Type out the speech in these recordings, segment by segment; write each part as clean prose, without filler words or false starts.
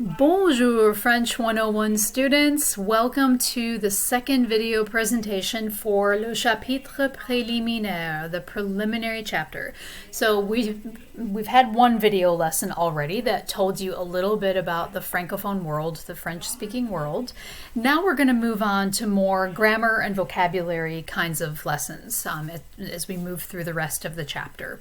Bonjour, French 101 students. Welcome to the second video presentation for le chapitre préliminaire, the preliminary chapter. So we've had one video lesson already that told you a little bit about the Francophone world, the French-speaking world. Now we're going to move on to more grammar and vocabulary kinds of lessons as we move through the rest of the chapter.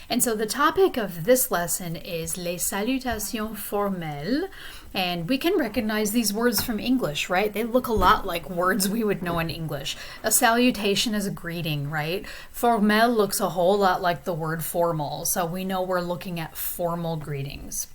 And so the topic of this lesson is les salutations formelles. And we can recognize these words from English, right? They look a lot like words we would know in English. A salutation is a greeting, right? Formel looks a whole lot like the word formal, so we know we're looking at formal greetings.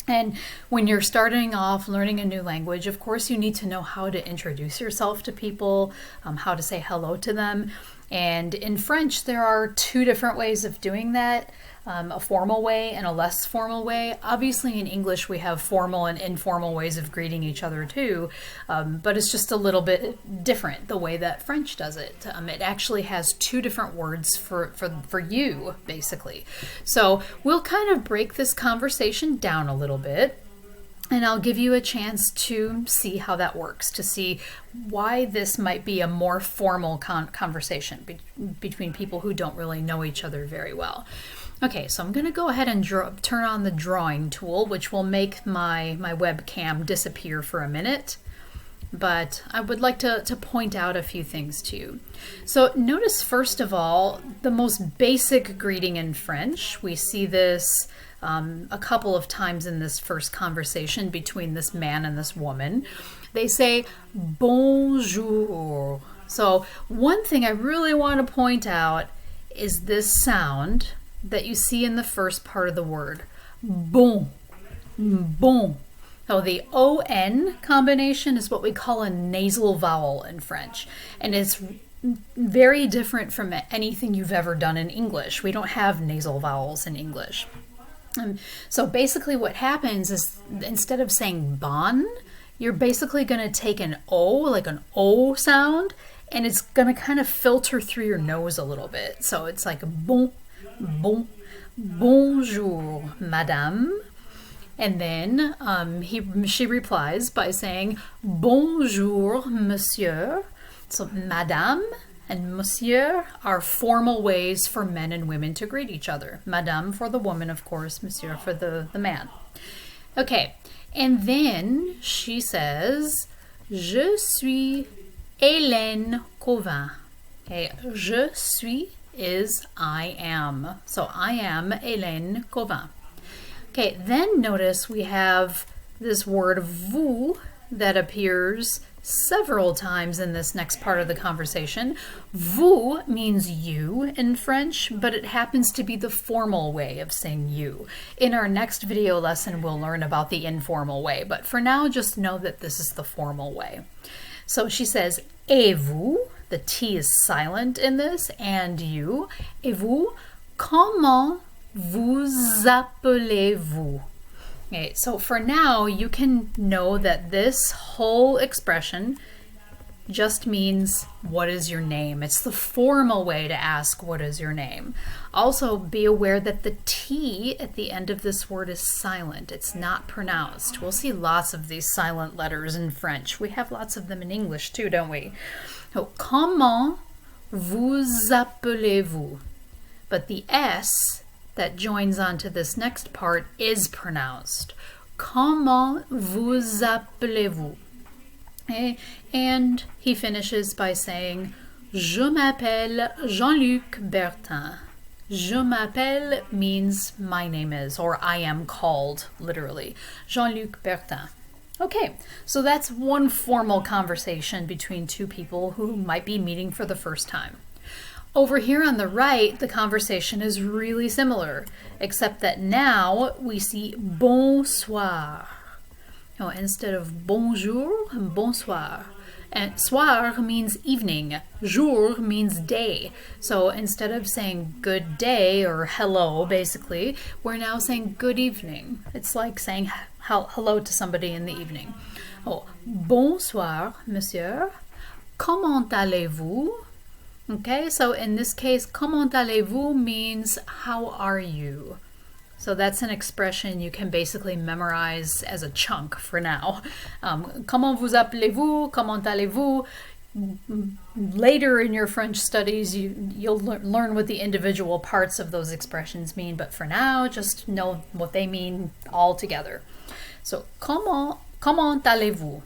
And when you're starting off learning a new language, of course, you need to know how to introduce yourself to people, how to say hello to them. And in French, there are two different ways of doing that, a formal way and a less formal way. Obviously, in English, we have formal and informal ways of greeting each other too, but it's just a little bit different the way that French does it. It actually has two different words for you, basically. So we'll kind of break this conversation down a little bit. And I'll give you a chance to see how that works, to see why this might be a more formal conversation between people who don't really know each other very well. Okay, so I'm going to go ahead and turn on the drawing tool, which will make my webcam disappear for a minute. But I would like to point out a few things to you. So notice, first of all, the most basic greeting in French. We see this a couple of times in this first conversation between this man and this woman. They say bonjour. So one thing I really want to point out is this sound that you see in the first part of the word. Bon. Bon. So the O-N combination is what we call a nasal vowel in French. And it's very different from anything you've ever done in English. We don't have nasal vowels in English. So basically what happens is instead of saying bon, you're basically going to take an O, like an O sound, and it's going to kind of filter through your nose a little bit. So it's like bon, bon, bonjour, madame. And then she replies by saying bonjour, monsieur. So madame and monsieur are formal ways for men and women to greet each other. Madame for the woman, of course, monsieur for the man. Okay, and then she says, je suis Hélène Cauvin. Okay, je suis is I am. So I am Hélène Cauvin. Okay, then notice we have this word vous that appears several times in this next part of the conversation. Vous means you in French, but it happens to be the formal way of saying you. In our next video lesson, we'll learn about the informal way, but for now, just know that this is the formal way. So she says, et vous, the T is silent in this, and you, et vous, comment vous appelez-vous? Okay, so for now, you can know that this whole expression just means, what is your name? It's the formal way to ask, what is your name? Also, be aware that the T at the end of this word is silent. It's not pronounced. We'll see lots of these silent letters in French. We have lots of them in English too, don't we? So, comment vous appelez-vous? But the S that joins onto this next part is pronounced. Comment vous appelez-vous? Okay. And he finishes by saying, je m'appelle Jean-Luc Bertin. Je m'appelle means my name is, or I am called, literally. Jean-Luc Bertin. Okay, so that's one formal conversation between two people who might be meeting for the first time. Over here on the right, the conversation is really similar, except that now we see bonsoir. Oh, instead of bonjour, bonsoir. And soir means evening, jour means day. So instead of saying good day or hello, basically, we're now saying good evening. It's like saying hello to somebody in the evening. Oh, bonsoir, monsieur. Comment allez-vous? Okay, so in this case, comment allez-vous means how are you? So that's an expression you can basically memorize as a chunk for now. Comment vous appelez-vous? Comment allez-vous? Later in your French studies, you'll learn what the individual parts of those expressions mean, but for now, just know what they mean all together. So, comment allez-vous?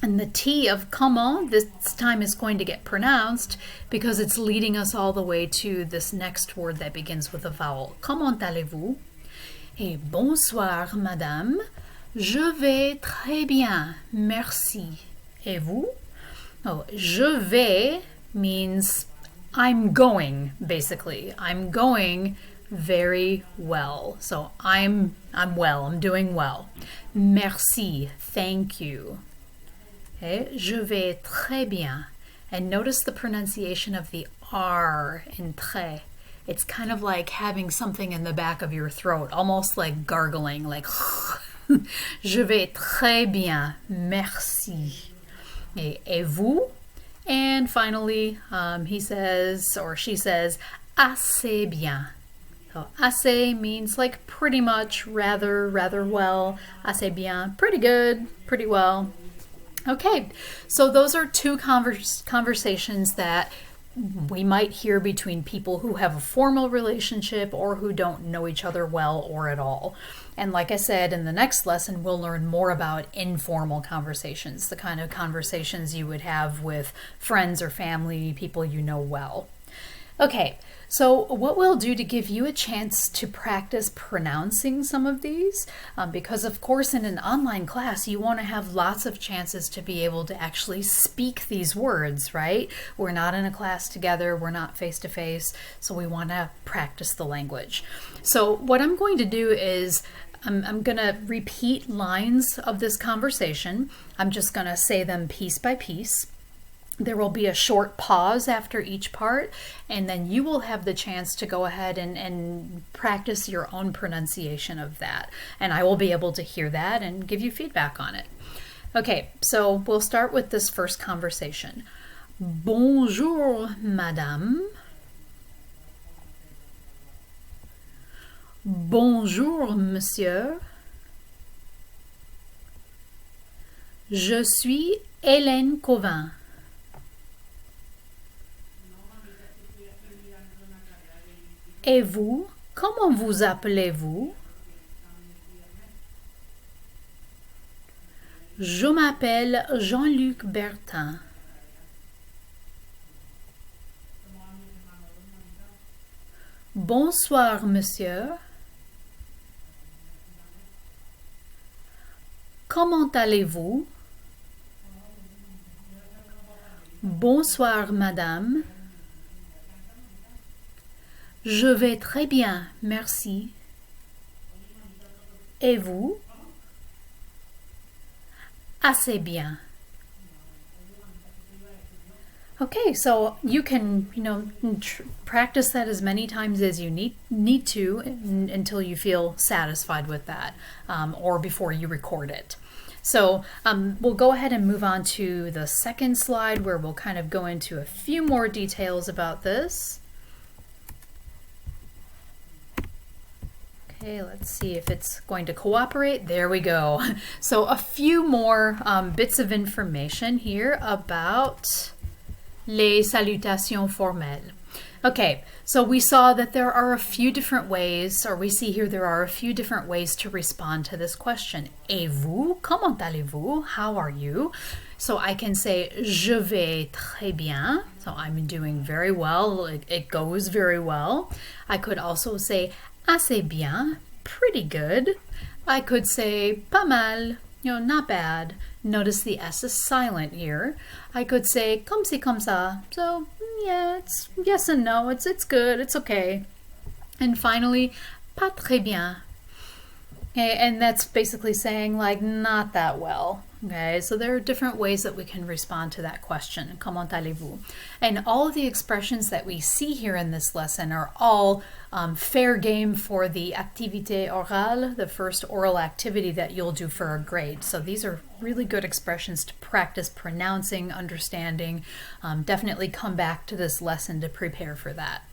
And the T of comment this time is going to get pronounced because it's leading us all the way to this next word that begins with a vowel. Comment allez-vous? Et bonsoir, madame. Je vais très bien, merci. Et vous? Oh, je vais means I'm going, basically. I'm going very well. So I'm well, I'm doing well. Merci, thank you. Okay, je vais très bien. And notice the pronunciation of the R in très. It's kind of like having something in the back of your throat, almost like gargling, like je vais très bien, merci. Et vous? And finally, he says or she says, assez bien. So assez means like pretty much, rather well. Assez bien, pretty good, pretty well. Okay, so those are two conversations that we might hear between people who have a formal relationship or who don't know each other well or at all. And like I said, in the next lesson, we'll learn more about informal conversations, the kind of conversations you would have with friends or family, people you know well. Okay, so what we'll do to give you a chance to practice pronouncing some of these, because of course in an online class you want to have lots of chances to be able to actually speak these words, right? We're not in a class together, we're not face to face, so we want to practice the language. So what I'm going to do is I'm going to repeat lines of this conversation. I'm just going to say them piece by piece. There will be a short pause after each part, and then you will have the chance to go ahead and practice your own pronunciation of that. And I will be able to hear that and give you feedback on it. Okay, so we'll start with this first conversation. Bonjour, madame. Bonjour, monsieur. Je suis Hélène Cauvin. Et vous, comment vous appelez-vous? Je m'appelle Jean-Luc Bertin. Bonsoir, monsieur. Comment allez-vous? Bonsoir, madame. Je vais très bien, merci. Et vous? Assez bien. Okay, so you can, practice that as many times as you need to until you feel satisfied with that, or before you record it. So we'll go ahead and move on to the second slide where we'll kind of go into a few more details about this. Okay, let's see if it's going to cooperate. There we go. So a few more bits of information here about les salutations formelles. Okay, so we saw that there are a few different ways, or we see here there are a few different ways to respond to this question. Et vous? Comment allez-vous? How are you? So I can say je vais très bien. So I'm doing very well. It goes very well. I could also say assez bien, pretty good. I could say pas mal, not bad. Notice the S is silent here. I could say comme ci comme ça. So yeah, it's yes and no. It's good. It's okay. And finally, pas très bien. Okay, and that's basically saying like not that well. Okay, so there are different ways that we can respond to that question. Comment allez-vous? And all of the expressions that we see here in this lesson are all fair game for the activité orale, the first oral activity that you'll do for a grade. So these are really good expressions to practice pronouncing, understanding. Definitely come back to this lesson to prepare for that.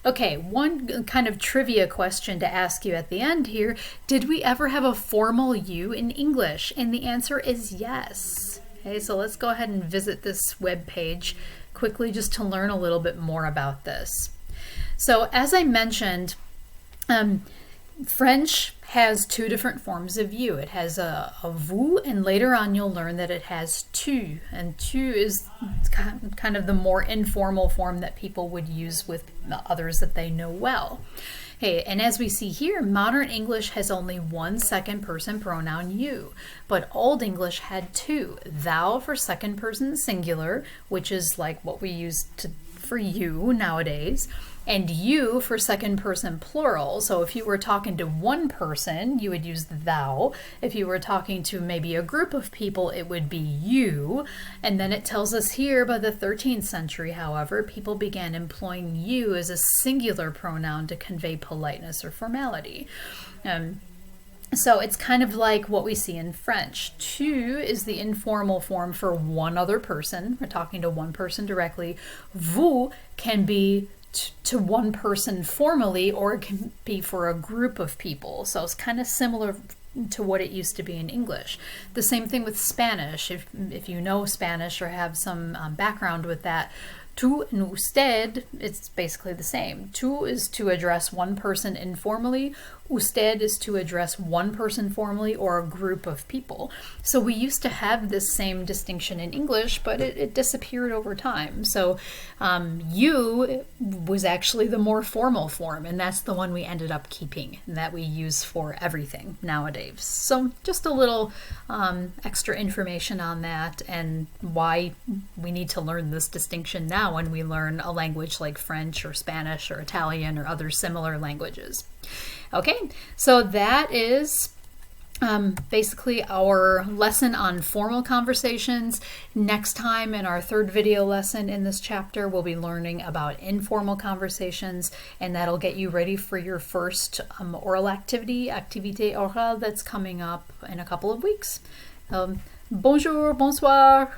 Okay, one kind of trivia question to ask you at the end here. Did we ever have a formal you in English? And the answer is yes. Okay, so let's go ahead and visit this web page quickly just to learn a little bit more about this. So as I mentioned, French has two different forms of you. It has a vous, and later on you'll learn that it has tu. And tu is kind of the more informal form that people would use with others that they know well. Okay, and as we see here, modern English has only one second person pronoun you, but Old English had two. Thou for second person singular, which is like what we use for you nowadays, and you for second person plural. So if you were talking to one person, you would use thou. If you were talking to maybe a group of people, it would be you. And then it tells us here by the 13th century, however, people began employing you as a singular pronoun to convey politeness or formality. So it's kind of like what we see in French. Tu is the informal form for one other person. We're talking to one person directly. Vous can be to one person formally, or it can be for a group of people. So it's kind of similar to what it used to be in English. The same thing with Spanish. If you know Spanish or have some background with that, tu and usted, it's basically the same. Tu is to address one person informally. Usted is to address one person formally or a group of people. So we used to have this same distinction in English, but it disappeared over time. So you was actually the more formal form, and that's the one we ended up keeping, and that we use for everything nowadays. So just a little extra information on that and why we need to learn this distinction now when we learn a language like French or Spanish or Italian or other similar languages. Okay, so that is basically our lesson on formal conversations. Next time in our third video lesson in this chapter, we'll be learning about informal conversations, and that'll get you ready for your first oral activité orale, that's coming up in a couple of weeks. Bonjour, bonsoir.